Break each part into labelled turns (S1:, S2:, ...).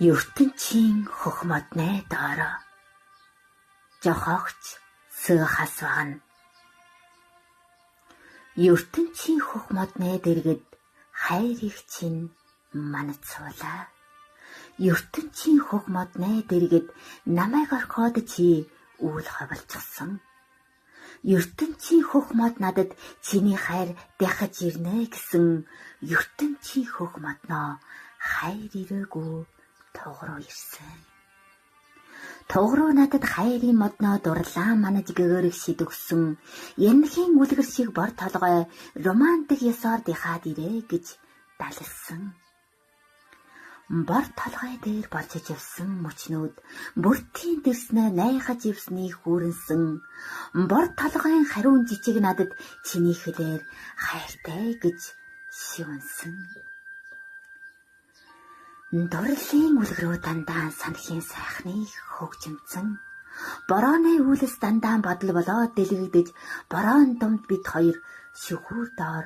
S1: ертөнцийн хөх модны доороо жохогч сөхас вагна. ертөнцийн хөх модны дэргэд хайр их чинь манацуулаа. ертөнцийн хөх модны дэргэд намайг орхиод чи үл хавалчихсан. ертөнцийн хөх мод надад чиний хайр дахиж ирнэ гэсэн ертөнцийн хөх модноо хайр ирээгүй тугруу ирсэн. Тугруу надад хайрын модноо дурлаа манаж гэгэрэг шидэгсэн янхийн үлгэр шиг бор толгой романтик ёсоор дихаад ирээ гэж далилсан. Бор толгой дээр болжиж явсан мөчнүүд бүртийн дэрснэ найхаж ивсний хүүрэнсэн бор толгойн хариун жижиг надад чиний хэлээр хайртай гэж шивнсэн. Дурлалын үлгэрөө дандаа санхийн сайхныг хөгжимцэн борооны үлэс дандаа бодол болоод дэлгэгдэж бороон думд бид хоёр шүхүүр доор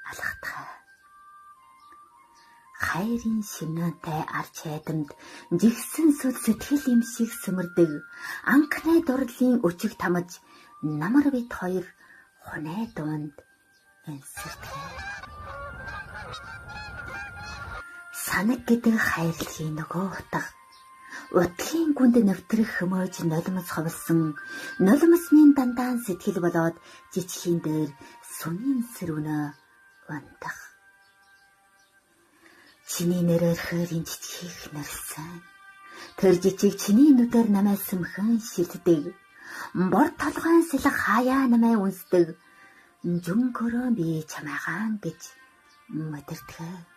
S1: алхатхай. Хайрын шинэнтэй арч хайдамд жигсэн сүл сэтгэл юм шиг сүмэрдэг анхны дурлалын өчиг тамаж намар бид хоёр хунай дунд энсэрдэг. Санаг гэдэг хайрлахын нөгөө утга утгын гүнд нэвтрэх хэмээж нулимс ховлсон нулимсны дандаа сэтгэл болоод жижигхэн дээр сүнийн сэрүүнэ унтах. Чиний нэрээр хөрийн жижиг нэрсэн тэр жижиг чиний нүдээр намайг сүмхэн шилдэг бор толгойн сэлэх хаяа намайг үнсдэг жүнгөрөө би чамаагаан гэж мэдэрдэг.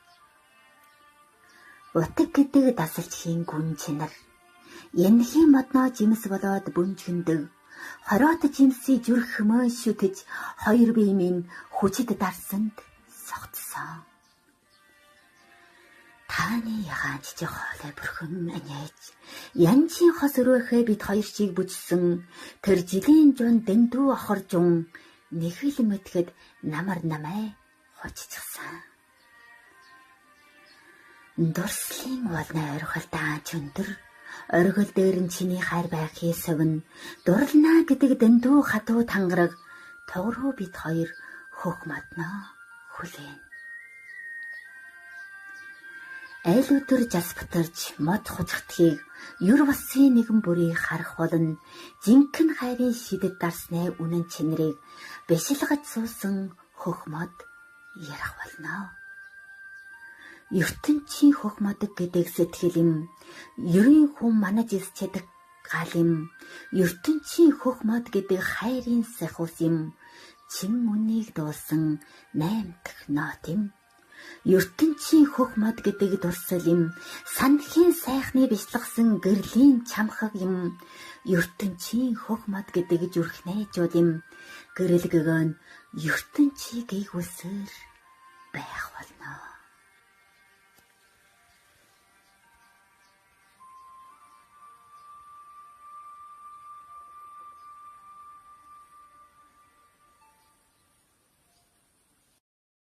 S1: Утг гэдэг дасалчхийн гүн чинар янхийн модноо жимс болоод бүнжгэндэг хороот жимсийг зүрх хэмээн шүтэж хоёр биемийн хүчит дарсанд согтсон. Таны ягаан жижиг хоолой бүрхэн аниж янжийн хос өрөөхөө бид хоёр чиг бүжсэн тэр жилийн жун дэндүү охоржун нэхэл мэтгэд намар намай хоччихсан. Дурслын волны орхилдаан чөндөр оргил дээр нь чиний хайр байхыг совин дурлнаа гэдэг дэндүү хатуу тангараг тууруу бид хоёр хөх модноо хүлээн. Айл өдөр жас бутарч мод хужигдхийг юр басын нэгэн бүрийг харах болно. Жинхэнэ хайрын шидэд дарсны үнэн чинрийг бэшилгэж суусан хөх мод ярах болно. ертөнцийн хөх модог гэдэг сэтгэл юм ерийн хүн манаж ис чадах гал юм ертөнцийн хөх мод гэдэг хайрын сахус юм чин үнийг дуулсан 8 дахь нот юм ертөнцийн хөх мод гэдэг дурсал юм санхийн сайхны бичлэгсэн гэрлийн чамхаг юм ертөнцийн хөх мод гэдэг зүрхнээжүүд юм гэрэлгэгэн ертөнцийг эйгүүлсээр байх болно.